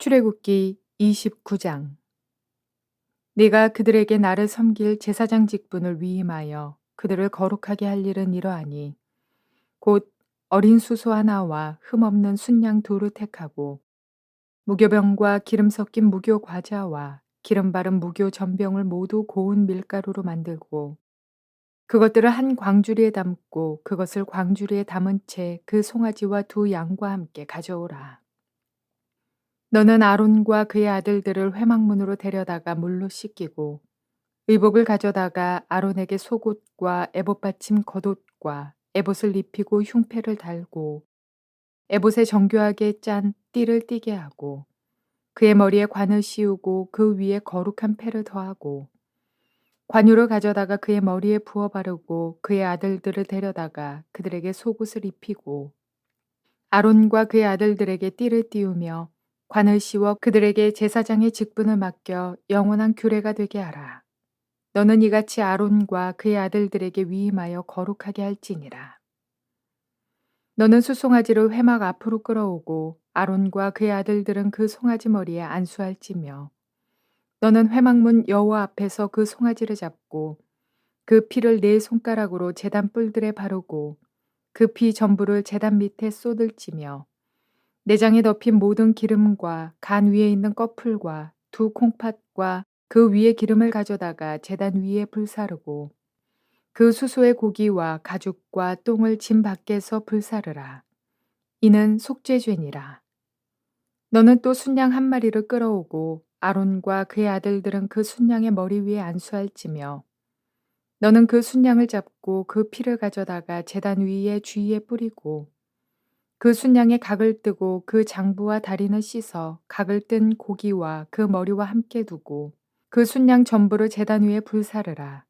출애굽기 29장. 네가 그들에게 나를 섬길 제사장 직분을 위임하여 그들을 거룩하게 할 일은 이러하니 곧 어린 수소 하나와 흠없는 순양 두를 택하고 무교병과 기름 섞인 무교 과자와 기름 바른 무교 전병을 모두 고운 밀가루로 만들고 그것들을 한 광주리에 담고 그것을 광주리에 담은 채 그 송아지와 두 양과 함께 가져오라. 너는 아론과 그의 아들들을 회막문으로 데려다가 물로 씻기고 의복을 가져다가 아론에게 속옷과 에봇 받침 겉옷과 에봇을 입히고 흉패를 달고 에봇에 정교하게 짠 띠를 띠게 하고 그의 머리에 관을 씌우고 그 위에 거룩한 패를 더하고 관유를 가져다가 그의 머리에 부어 바르고 그의 아들들을 데려다가 그들에게 속옷을 입히고 아론과 그의 아들들에게 띠를 띠우며 관을 씌워 그들에게 제사장의 직분을 맡겨 영원한 규례가 되게 하라. 너는 이같이 아론과 그의 아들들에게 위임하여 거룩하게 할지니라. 너는 수송아지를 회막 앞으로 끌어오고 아론과 그의 아들들은 그 송아지 머리에 안수할지며 너는 회막문 여호와 앞에서 그 송아지를 잡고 그 피를 네 손가락으로 제단 뿔들에 바르고 그 피 전부를 제단 밑에 쏟을지며 내장에 덮인 모든 기름과 간 위에 있는 꺼풀과 두 콩팥과 그 위에 기름을 가져다가 제단 위에 불사르고 그 수소의 고기와 가죽과 똥을 짐 밖에서 불사르라. 이는 속죄죄니라. 너는 또 순양 한 마리를 끌어오고 아론과 그의 아들들은 그 순양의 머리 위에 안수할지며 너는 그 순양을 잡고 그 피를 가져다가 제단 위에 주위에 뿌리고 그 순양의 각을 뜨고 그 장부와 다리는 씻어 각을 뜬 고기와 그 머리와 함께 두고 그 순양 전부를 제단 위에 불사르라.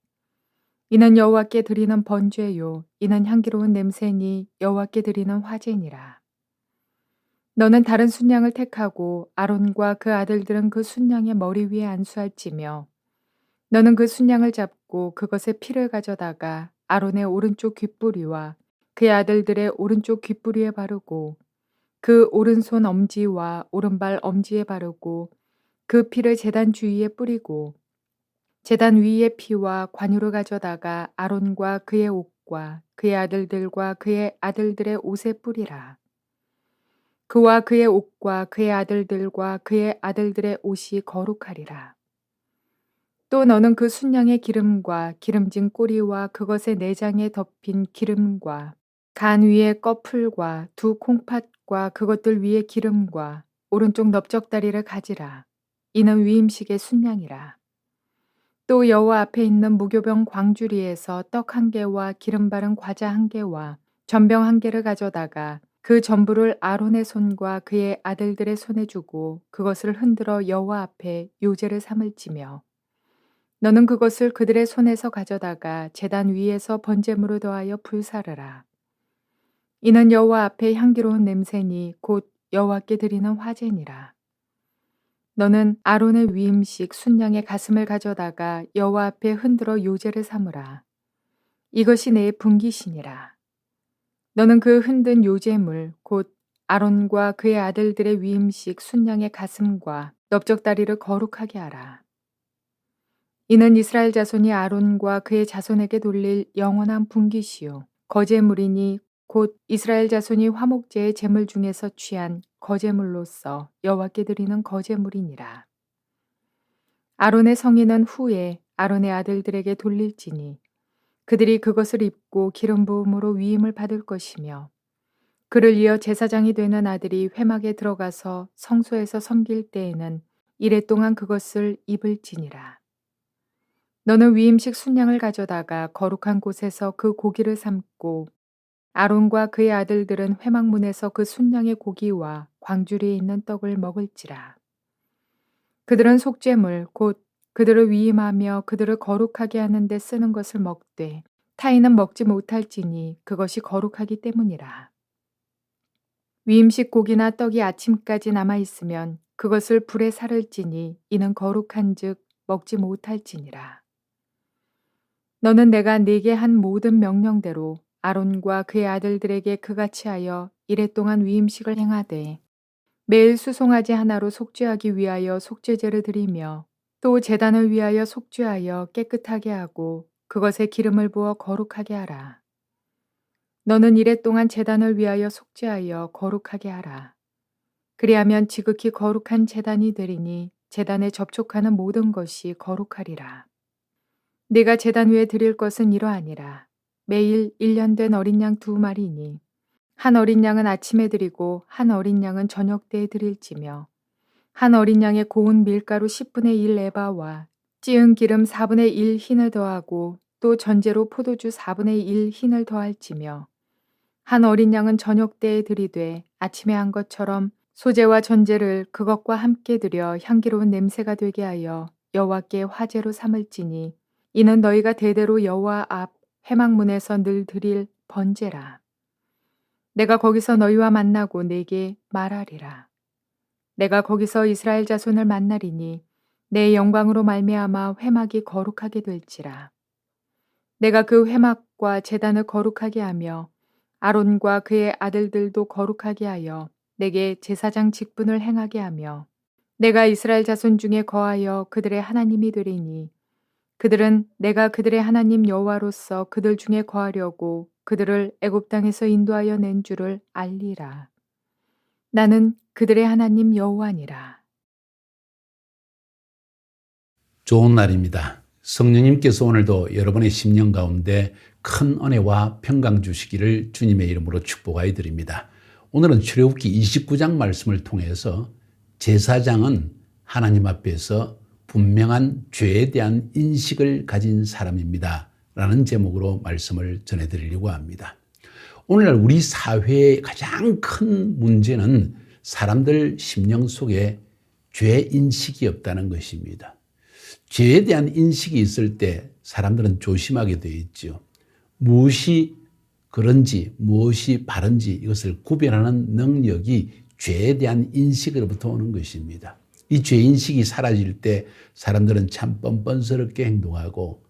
이는 여호와께 드리는 번제요 이는 향기로운 냄새니 여호와께 드리는 화제니라. 너는 다른 순양을 택하고 아론과 그 아들들은 그 순양의 머리 위에 안수할지며 너는 그 순양을 잡고 그것의 피를 가져다가 아론의 오른쪽 귓뿌리와 그의 아들들의 오른쪽 귓뿌리에 바르고 그 오른손 엄지와 오른발 엄지에 바르고 그 피를 제단 주위에 뿌리고 제단 위의 피와 관유를 가져다가 아론과 그의 옷과 그의 아들들과 그의 아들들의 옷에 뿌리라. 그와 그의 옷과 그의 아들들과 그의 아들들의 옷이 거룩하리라. 또 너는 그 순양의 기름과 기름진 꼬리와 그것의 내장에 덮인 기름과 간 위의 꺼풀과 두 콩팥과 그것들 위의 기름과 오른쪽 넓적다리를 가지라. 이는 위임식의 순양이라. 또 여호와 앞에 있는 무교병 광주리에서 떡 한 개와 기름 바른 과자 한 개와 전병 한 개를 가져다가 그 전부를 아론의 손과 그의 아들들의 손에 주고 그것을 흔들어 여호와 앞에 요제를 삼을지며 너는 그것을 그들의 손에서 가져다가 제단 위에서 번제물을 더하여 불사르라. 이는 여호와 앞에 향기로운 냄새니 곧 여호와께 드리는 화제니라. 너는 아론의 위임식 순양의 가슴을 가져다가 여호와 앞에 흔들어 요제를 삼으라. 이것이 내 분깃이니라. 너는 그 흔든 요제물 곧 아론과 그의 아들들의 위임식 순양의 가슴과 넓적다리를 거룩하게 하라. 이는 이스라엘 자손이 아론과 그의 자손에게 돌릴 영원한 분깃이요 거제물이니 곧 이스라엘 자손이 화목제의 제물 중에서 취한 거제물로서 여호와께 드리는 거제물이니라. 아론의 성인은 후에 아론의 아들들에게 돌릴지니 그들이 그것을 입고 기름 부음으로 위임을 받을 것이며 그를 이어 제사장이 되는 아들이 회막에 들어가서 성소에서 섬길 때에는 이레 동안 그것을 입을지니라. 너는 위임식 순양을 가져다가 거룩한 곳에서 그 고기를 삶고 아론과 그의 아들들은 회막문에서 그 순양의 고기와 광주리에 있는 떡을 먹을지라. 그들은 속죄물 곧 그들을 위임하며 그들을 거룩하게 하는 데 쓰는 것을 먹되 타인은 먹지 못할지니 그것이 거룩하기 때문이라. 위임식 고기나 떡이 아침까지 남아 있으면 그것을 불에 사를지니 이는 거룩한즉 먹지 못할지니라. 너는 내가 네게 한 모든 명령대로 아론과 그의 아들들에게 그같이 하여 이레 동안 위임식을 행하되 매일 수송아지 하나로 속죄하기 위하여 속죄제를 드리며 또 제단을 위하여 속죄하여 깨끗하게 하고 그것에 기름을 부어 거룩하게 하라. 너는 이레 동안 제단을 위하여 속죄하여 거룩하게 하라. 그리하면 지극히 거룩한 제단이 되리니 제단에 접촉하는 모든 것이 거룩하리라. 네가 제단 위에 드릴 것은 이러하니라. 매일 1년 된 어린 양 2마리니 한 어린 양은 아침에 드리고 한 어린 양은 저녁 때에 드릴지며 한 어린 양의 고운 밀가루 10분의 1 에바와 찌은 기름 4분의 1 흰을 더하고 또 전제로 포도주 4분의 1 흰을 더할지며 한 어린 양은 저녁 때에 드리되 아침에 한 것처럼 소제와 전제를 그것과 함께 드려 향기로운 냄새가 되게 하여 여호와께 화제로 삼을지니 이는 너희가 대대로 여호와 앞 회막문에서 늘 드릴 번제라. 내가 거기서 너희와 만나고 네게 말하리라. 내가 거기서 이스라엘 자손을 만나리니 내 영광으로 말미암아 회막이 거룩하게 될지라. 내가 그 회막과 제단을 거룩하게 하며 아론과 그의 아들들도 거룩하게 하여 내게 제사장 직분을 행하게 하며 내가 이스라엘 자손 중에 거하여 그들의 하나님이 되리니 그들은 내가 그들의 하나님 여호와로서 그들 중에 거하려고 그들을 애굽 땅에서 인도하여 낸 줄을 알리라. 나는 그들의 하나님 여호와니라. 좋은 날입니다. 성령님께서 오늘도 여러분의 심령 가운데 큰 은혜와 평강 주시기를 주님의 이름으로 축복하여 드립니다. 오늘은 출애굽기 29장 말씀을 통해서 제사장은 하나님 앞에서 분명한 죄에 대한 인식을 가진 사람입니다. 라는 제목으로 말씀을 전해드리려고 합니다. 오늘날 우리 사회의 가장 큰 문제는 사람들 심령 속에 죄 인식이 없다는 것입니다. 죄에 대한 인식이 있을 때 사람들은 조심하게 되어 있죠. 무엇이 그런지 무엇이 바른지 이것을 구별하는 능력이 죄에 대한 인식으로부터 오는 것입니다. 이 죄인식이 사라질 때 사람들은 참 뻔뻔스럽게 행동하고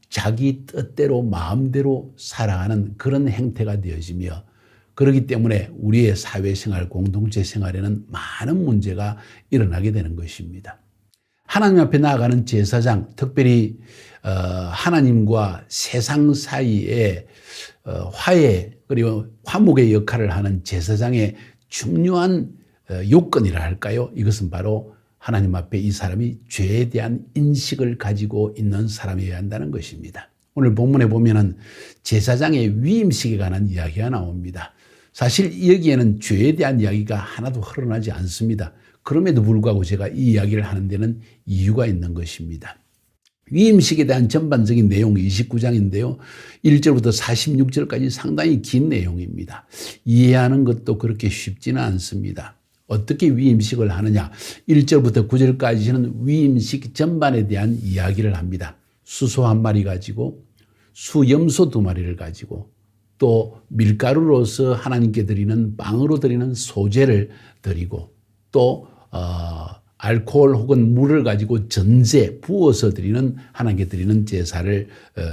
자기 뜻대로 마음대로 살아가는 그런 행태가 되어지며 그렇기 때문에 우리의 사회생활, 공동체 생활에는 많은 문제가 일어나게 되는 것입니다. 하나님 앞에 나아가는 제사장, 특별히 하나님과 세상 사이에 화해 그리고 화목의 역할을 하는 제사장의 중요한 요건이라 할까요? 이것은 바로 하나님 앞에 이 사람이 죄에 대한 인식을 가지고 있는 사람이어야 한다는 것입니다. 오늘 본문에 보면은 제사장의 위임식에 관한 이야기가 나옵니다. 사실 여기에는 죄에 대한 이야기가 하나도 흘러나지 않습니다. 그럼에도 불구하고 제가 이 이야기를 하는 데는 이유가 있는 것입니다. 위임식에 대한 전반적인 내용 29장인데요. 1절부터 46절까지 상당히 긴 내용입니다. 이해하는 것도 그렇게 쉽지는 않습니다. 어떻게 위임식을 하느냐? 1절부터 9절까지는 위임식 전반에 대한 이야기를 합니다. 수소 1마리 가지고 수염소 2마리를 가지고 또 밀가루로서 하나님께 드리는 빵으로 드리는 소제를 드리고 또 알코올 혹은 물을 가지고 전제 부어서 드리는 하나님께 드리는 제사를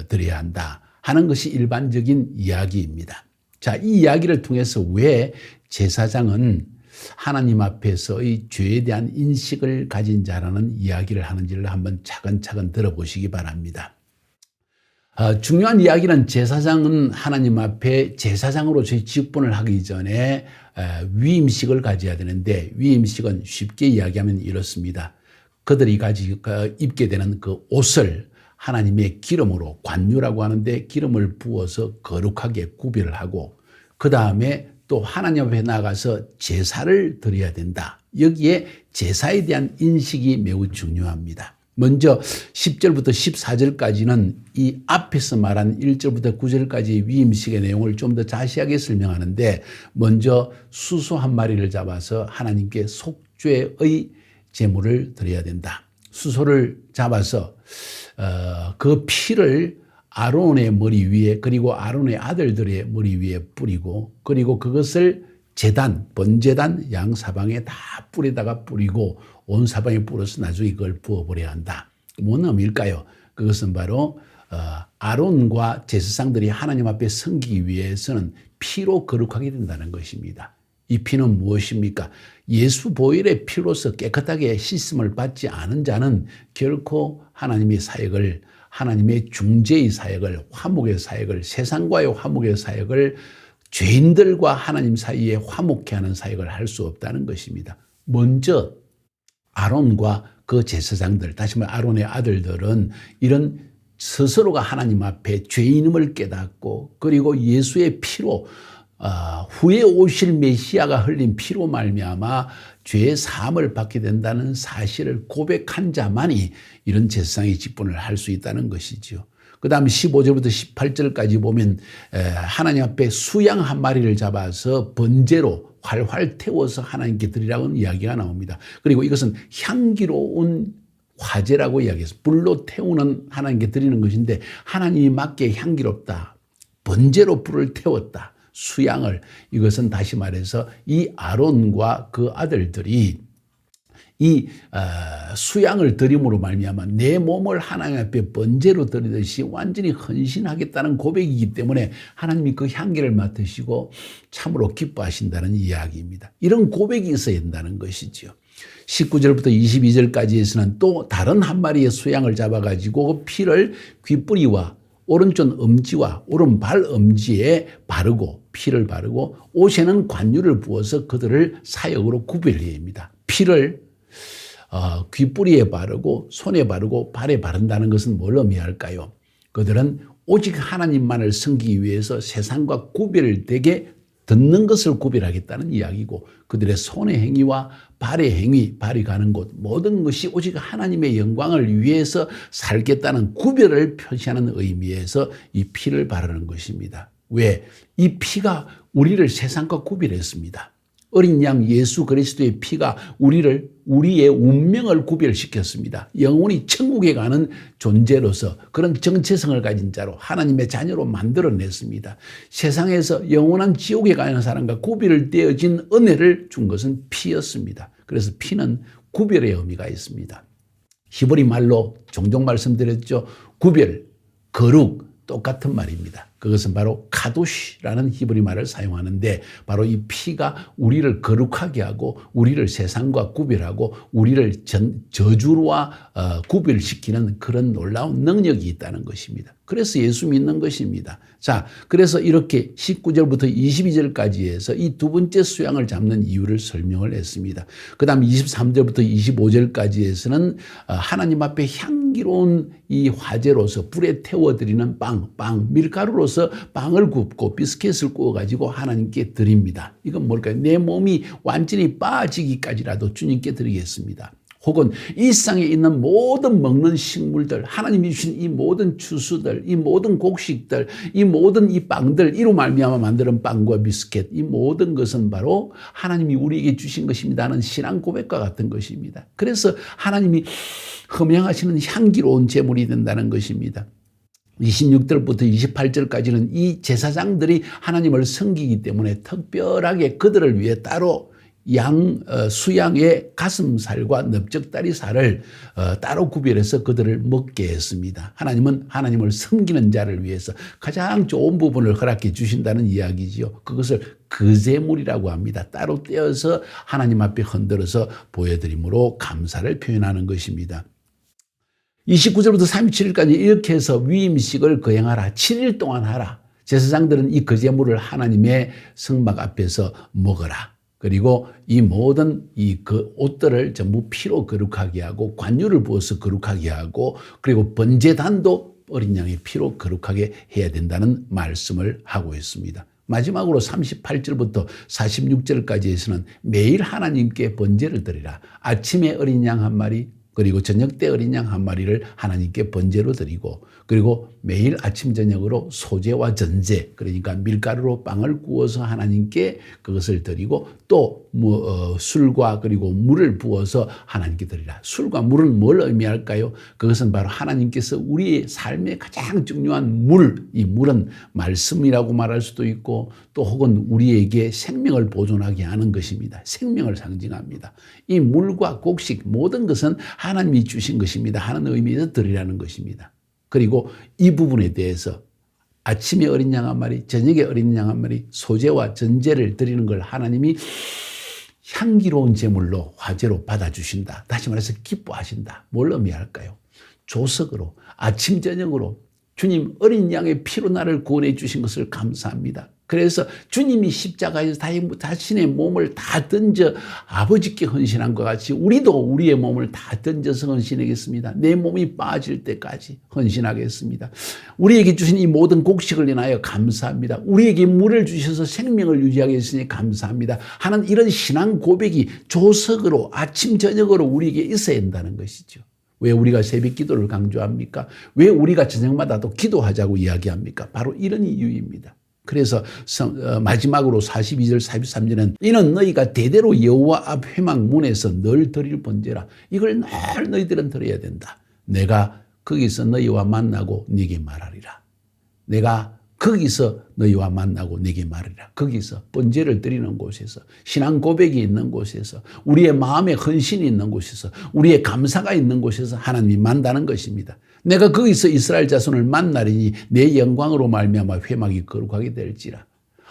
드려야 한다 하는 것이 일반적인 이야기입니다. 자, 이 이야기를 통해서 왜 제사장은 하나님 앞에서의 죄에 대한 인식을 가진 자라는 이야기를 하는지를 한번 차근차근 들어보시기 바랍니다. 중요한 이야기는 제사장은 하나님 앞에 제사장으로서의 직분을 하기 전에 위임식을 가져야 되는데 위임식은 쉽게 이야기하면 이렇습니다. 그들이 입게 되는 그 옷을 하나님의 기름으로 관유라고 하는데 기름을 부어서 거룩하게 구별을 하고 그 다음에 또 하나님 앞에 나가서 제사를 드려야 된다. 여기에 제사에 대한 인식이 매우 중요합니다. 먼저 10절부터 14절까지는 이 앞에서 말한 1절부터 9절까지의 위임식의 내용을 좀 더 자세하게 설명하는데 먼저 수소 1마리를 잡아서 하나님께 속죄의 제물을 드려야 된다. 수소를 잡아서 그 피를 아론의 머리 위에 그리고 아론의 아들들의 머리 위에 뿌리고 그리고 그것을 제단, 번제단 양사방에 다 뿌리다가 뿌리고 온 사방에 뿌려서 나중에 그걸 부어버려야 한다. 뭔 의미일까요? 그것은 바로 아론과 제사장들이 하나님 앞에 섬기기 위해서는 피로 거룩하게 된다는 것입니다. 이 피는 무엇입니까? 예수 보혈의 피로서 깨끗하게 씻음을 받지 않은 자는 결코 하나님의 사역을, 하나님의 중재의 사역을, 화목의 사역을, 세상과의 화목의 사역을, 죄인들과 하나님 사이에 화목케 하는 사역을 할 수 없다는 것입니다. 먼저 아론과 그 제사장들, 다시 말해 아론의 아들들은 이런 스스로가 하나님 앞에 죄인임을 깨닫고, 그리고 예수의 피로, 후에 오실 메시아가 흘린 피로 말미암아 죄의 사함을 받게 된다는 사실을 고백한 자만이 이런 제사장의 직분을 할 수 있다는 것이죠. 그 다음 15절부터 18절까지 보면 하나님 앞에 수양 한 마리를 잡아서 번제로 활활 태워서 하나님께 드리라는 이야기가 나옵니다. 그리고 이것은 향기로운 화제라고 이야기해서 불로 태우는, 하나님께 드리는 것인데, 하나님이 맞게 향기롭다, 번제로 불을 태웠다, 수양을, 이것은 다시 말해서 이 아론과 그 아들들이 이 수양을 드림으로 말미암아 내 몸을 하나님 앞에 번제로 드리듯이 완전히 헌신하겠다는 고백이기 때문에 하나님이 그 향기를 맡으시고 참으로 기뻐하신다는 이야기입니다. 이런 고백이 있어야 된다는 것이죠. 19절부터 22절까지에서는 또 다른 한 마리의 수양을 잡아가지고 그 피를 귓뿌리와 오른쪽 엄지와 오른발 엄지에 바르고, 피를 바르고 옷에는 관유를 부어서 그들을 사역으로 구별해야 합니다. 피를 귓뿌리에 바르고 손에 바르고 발에 바른다는 것은 뭘 의미할까요? 그들은 오직 하나님만을 섬기기 위해서 세상과 구별되게 듣는 것을 구별하겠다는 이야기고, 그들의 손의 행위와 발의 행위, 발이 가는 곳, 모든 것이 오직 하나님의 영광을 위해서 살겠다는 구별을 표시하는 의미에서 이 피를 바르는 것입니다. 왜? 이 피가 우리를 세상과 구별했습니다. 어린 양 예수 그리스도의 피가 우리의 운명을 구별시켰습니다. 영원히 천국에 가는 존재로서 그런 정체성을 가진 자로 하나님의 자녀로 만들어냈습니다. 세상에서 영원한 지옥에 가는 사람과 구별되어진 은혜를 준 것은 피였습니다. 그래서 피는 구별의 의미가 있습니다. 히브리 말로 종종 말씀드렸죠. 구별, 거룩, 똑같은 말입니다. 그것은 바로 카도시라는 히브리 말을 사용하는데, 바로 이 피가 우리를 거룩하게 하고 우리를 세상과 구별하고 우리를 저주와 구별시키는 그런 놀라운 능력이 있다는 것입니다. 그래서 예수 믿는 것입니다. 자, 그래서 이렇게 19절부터 22절까지 해서 이 두 번째 수양을 잡는 이유를 설명을 했습니다. 그 다음 23절부터 25절까지 해서는 하나님 앞에 향기로운 이 화제로서 불에 태워드리는 빵, 밀가루로서 빵을 굽고 비스켓을 구워가지고 하나님께 드립니다. 이건 뭘까요? 내 몸이 완전히 빠지기까지라도 주님께 드리겠습니다. 혹은 이 세상에 있는 모든 먹는 식물들, 하나님이 주신 이 모든 주수들, 이 모든 곡식들, 이 모든 이 빵들, 이로 말미암아 만드는 빵과 비스켓, 이 모든 것은 바로 하나님이 우리에게 주신 것입니다 하는 신앙 고백과 같은 것입니다. 그래서 하나님이 흠양하시는 향기로운 제물이 된다는 것입니다. 26절부터 28절까지는 이 제사장들이 하나님을 섬기기 때문에 특별하게 그들을 위해 따로 수양의 가슴살과 넓적다리살을 따로 구별해서 그들을 먹게 했습니다. 하나님은 하나님을 섬기는 자를 위해서 가장 좋은 부분을 허락해 주신다는 이야기지요. 그것을 그제물이라고 합니다. 따로 떼어서 하나님 앞에 흔들어서 보여드림으로 감사를 표현하는 것입니다. 29절부터 37일까지 이렇게 해서 위임식을 거행하라. 7일 동안 하라. 제사장들은 이 거제물을 하나님의 성막 앞에서 먹어라. 그리고 이 모든 그 옷들을 전부 피로 거룩하게 하고 관유를 부어서 거룩하게 하고, 그리고 번제단도 어린 양의 피로 거룩하게 해야 된다는 말씀을 하고 있습니다. 마지막으로 38절부터 46절까지에서는 매일 하나님께 번제를 드리라. 아침에 어린 양 한 마리, 그리고 저녁 때 어린 양 한 마리를 하나님께 번제로 드리고, 그리고 매일 아침 저녁으로 소제와 전제, 그러니까 밀가루로 빵을 구워서 하나님께 그것을 드리고, 또 술과 그리고 물을 부어서 하나님께 드리라. 술과 물은 뭘 의미할까요? 그것은 바로 하나님께서 우리의 삶에 가장 중요한 물, 이 물은 말씀이라고 말할 수도 있고, 또 혹은 우리에게 생명을 보존하게 하는 것입니다. 생명을 상징합니다. 이 물과 곡식 모든 것은 하나님이 주신 것입니다 하는 의미에서 드리라는 것입니다. 그리고 이 부분에 대해서 아침에 어린 양 한 마리, 저녁에 어린 양 한 마리, 소제와 전제를 드리는 걸 하나님이 향기로운 제물로 화제로 받아주신다. 다시 말해서 기뻐하신다. 뭘 의미할까요? 조석으로 아침 저녁으로 주님 어린 양의 피로 나를 구원해 주신 것을 감사합니다. 그래서 주님이 십자가에서 자신의 몸을 다 던져 아버지께 헌신한 것 같이 우리도 우리의 몸을 다 던져서 헌신하겠습니다. 내 몸이 빠질 때까지 헌신하겠습니다. 우리에게 주신 이 모든 곡식을 인하여 감사합니다. 우리에게 물을 주셔서 생명을 유지하게 했으니 감사합니다. 하는 이런 신앙 고백이 조석으로 아침 저녁으로 우리에게 있어야 한다는 것이죠. 왜 우리가 새벽 기도를 강조합니까? 왜 우리가 저녁마다도 기도하자고 이야기합니까? 바로 이런 이유입니다. 그래서 마지막으로 42절 43절은 이는 너희가 대대로 여호와 앞 회막 문에서 늘 드릴 번제라. 이걸 늘 너희들은 드려야 된다. 내가 거기서 너희와 만나고 네게 말하리라. 내가 거기서 너희와 만나고 네게 말하리라. 거기서 번제를 드리는 곳에서, 신앙 고백이 있는 곳에서, 우리의 마음의 헌신이 있는 곳에서, 우리의 감사가 있는 곳에서 하나님이 만나는 것입니다. 내가 거기서 이스라엘 자손을 만나리니 내 영광으로 말미암아 회막이 거룩하게 될지라.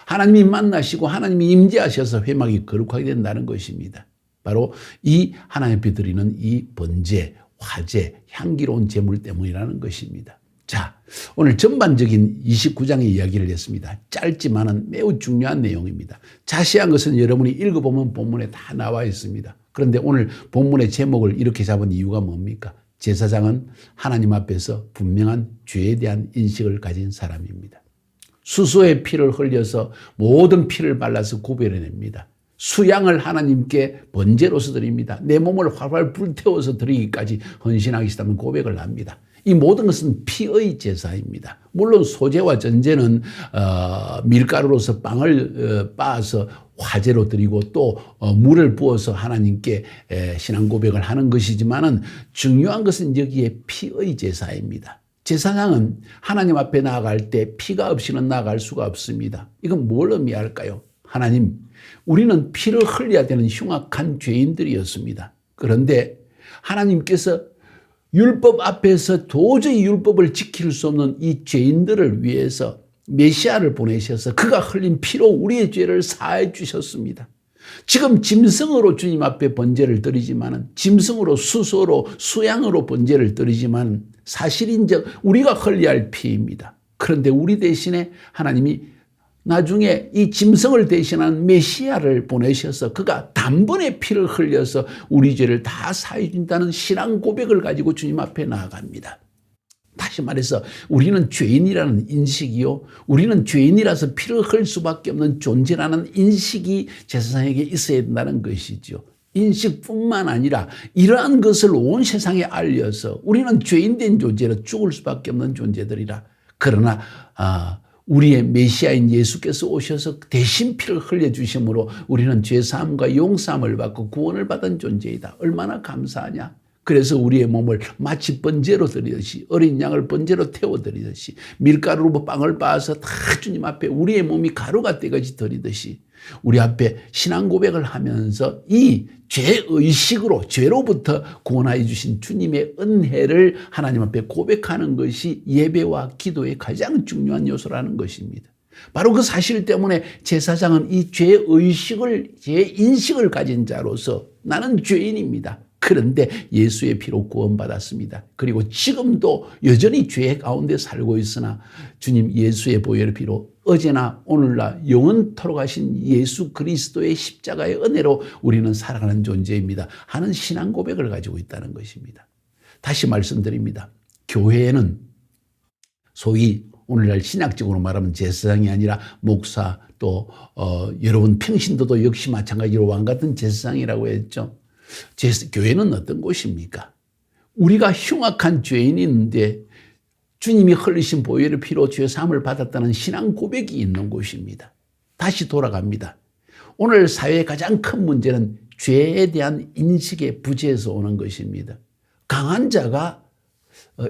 하나님이 만나시고 하나님이 임재하셔서 회막이 거룩하게 된다는 것입니다. 바로 이 하나님 앞에 드리는 이 번제, 화제, 향기로운 제물 때문이라는 것입니다. 자, 오늘 전반적인 29장의 이야기를 했습니다. 짧지만은 매우 중요한 내용입니다. 자세한 것은 여러분이 읽어보면 본문에 다 나와 있습니다. 그런데 오늘 본문의 제목을 이렇게 잡은 이유가 뭡니까? 제사장은 하나님 앞에서 분명한 죄에 대한 인식을 가진 사람입니다. 수소의 피를 흘려서 모든 피를 발라서 구별해냅니다. 수양을 하나님께 번제로서 드립니다. 내 몸을 활활 불태워서 드리기까지 헌신하겠다는 고백을 합니다. 이 모든 것은 피의 제사입니다. 물론 소제와 전제는 밀가루로서 빵을 빻아서 화제로 드리고 또 물을 부어서 하나님께 신앙 고백을 하는 것이지만은 중요한 것은 여기에 피의 제사입니다. 제사장은 하나님 앞에 나아갈 때 피가 없이는 나아갈 수가 없습니다. 이건 뭘 의미할까요? 하나님, 우리는 피를 흘려야 되는 흉악한 죄인들이었습니다. 그런데 하나님께서 율법 앞에서 도저히 율법을 지킬 수 없는 이 죄인들을 위해서 메시아를 보내셔서 그가 흘린 피로 우리의 죄를 사해 주셨습니다. 지금 짐승으로 주님 앞에 번제를 드리지만은 짐승으로 수소로 수양으로 번제를 드리지만 사실인즉 우리가 흘려야 할 피입니다. 그런데 우리 대신에 하나님이 나중에 이 짐승을 대신한 메시아를 보내셔서 그가 단번에 피를 흘려서 우리 죄를 다 사해 준다는 신앙 고백을 가지고 주님 앞에 나아갑니다. 다시 말해서 우리는 죄인이라는 인식이요, 우리는 죄인이라서 피를 흘릴 수밖에 없는 존재라는 인식이 제사장에게 있어야 된다는 것이죠. 인식뿐만 아니라 이러한 것을 온 세상에 알려서 우리는 죄인된 존재로 죽을 수밖에 없는 존재들이라. 그러나 우리의 메시아인 예수께서 오셔서 대신 피를 흘려주심으로 우리는 죄사함과 용서함을 받고 구원을 받은 존재이다. 얼마나 감사하냐. 그래서 우리의 몸을 마치 번제로 드리듯이 어린 양을 번제로 태워드리듯이 밀가루로 빵을 빻아서 다 주님 앞에 우리의 몸이 가루가 되같이 드리듯이 우리 앞에 신앙 고백을 하면서 이 죄의식으로 죄로부터 구원하여 주신 주님의 은혜를 하나님 앞에 고백하는 것이 예배와 기도의 가장 중요한 요소라는 것입니다. 바로 그 사실 때문에 제사장은 이 죄의식을, 죄인식을 가진 자로서 나는 죄인입니다. 그런데 예수의 피로 구원받았습니다. 그리고 지금도 여전히 죄 가운데 살고 있으나 주님 예수의 보혈의 피로 어제나 오늘날 영원토록 하신 예수 그리스도의 십자가의 은혜로 우리는 살아가는 존재입니다 하는 신앙 고백을 가지고 있다는 것입니다. 다시 말씀드립니다. 교회에는 소위 오늘날 신학적으로 말하면 제사장이 아니라 목사 또 여러분 평신도도 역시 마찬가지로 왕같은 제사장이라고 했죠. 교회는 어떤 곳입니까? 우리가 흉악한 죄인인데 주님이 흘리신 보혈의 피로 죄 사함을 받았다는 신앙 고백이 있는 곳입니다. 다시 돌아갑니다. 오늘 사회의 가장 큰 문제는 죄에 대한 인식의 부재에서 오는 것입니다. 강한 자가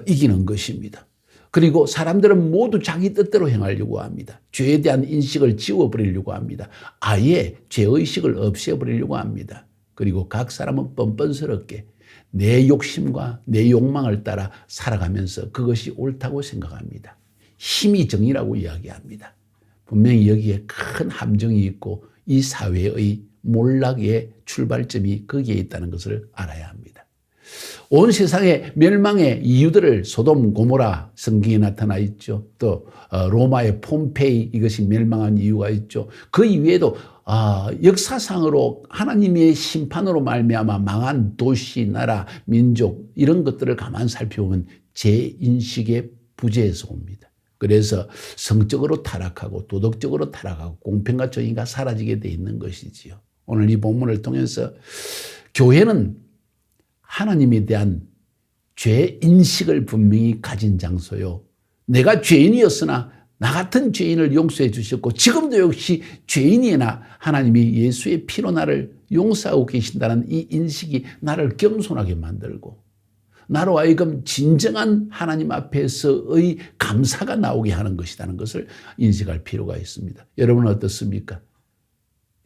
이기는 것입니다. 그리고 사람들은 모두 자기 뜻대로 행하려고 합니다. 죄에 대한 인식을 지워버리려고 합니다. 아예 죄의식을 없애버리려고 합니다. 그리고 각 사람은 뻔뻔스럽게 내 욕심과 내 욕망을 따라 살아가면서 그것이 옳다고 생각합니다. 힘이 정의라고 이야기합니다. 분명히 여기에 큰 함정이 있고 이 사회의 몰락의 출발점이 거기에 있다는 것을 알아야 합니다. 온 세상의 멸망의 이유들을 소돔 고모라 성경에 나타나 있죠. 또 로마의 폼페이 이것이 멸망한 이유가 있죠. 그 이외에도 역사상으로 하나님의 심판으로 말미암아 망한 도시, 나라, 민족 이런 것들을 가만 살펴보면 죄인식의 부재에서 옵니다. 그래서 성적으로 타락하고 도덕적으로 타락하고 공평과 정의가 사라지게 돼 있는 것이지요. 오늘 이 본문을 통해서 교회는 하나님에 대한 죄인식을 분명히 가진 장소요. 내가 죄인이었으나 나 같은 죄인을 용서해 주셨고 지금도 역시 죄인이나 하나님이 예수의 피로 나를 용서하고 계신다는 이 인식이 나를 겸손하게 만들고 나로 하여금 진정한 하나님 앞에서의 감사가 나오게 하는 것이라는 것을 인식할 필요가 있습니다. 여러분은 어떻습니까?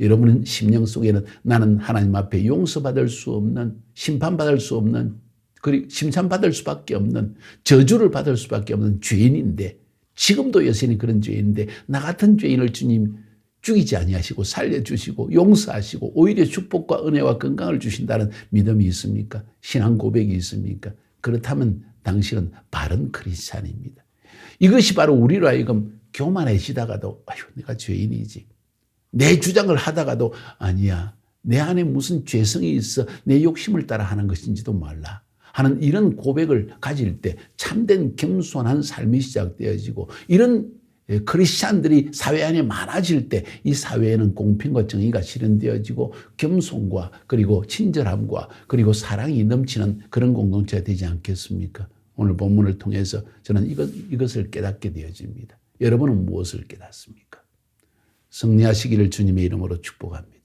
여러분은 심령 속에는 나는 하나님 앞에 용서받을 수 없는, 심판받을 수 없는, 그리고 심판받을 수밖에 없는, 저주를 받을 수밖에 없는 죄인인데 지금도 여전히 그런 죄인인데 나 같은 죄인을 주님 죽이지 아니하시고 살려주시고 용서하시고 오히려 축복과 은혜와 건강을 주신다는 믿음이 있습니까? 신앙 고백이 있습니까? 그렇다면 당신은 바른 크리스찬입니다. 이것이 바로 우리로 하여금 교만해지다가도 아유 내가 죄인이지. 내 주장을 하다가도 아니야. 내 안에 무슨 죄성이 있어 내 욕심을 따라 하는 것인지도 몰라. 하는 이런 고백을 가질 때 참된 겸손한 삶이 시작되어지고 이런 크리스찬들이 사회 안에 많아질 때 이 사회에는 공평과 정의가 실현되어지고 겸손과 그리고 친절함과 그리고 사랑이 넘치는 그런 공동체가 되지 않겠습니까? 오늘 본문을 통해서 저는 이것을 깨닫게 되어집니다. 여러분은 무엇을 깨닫습니까? 승리하시기를 주님의 이름으로 축복합니다.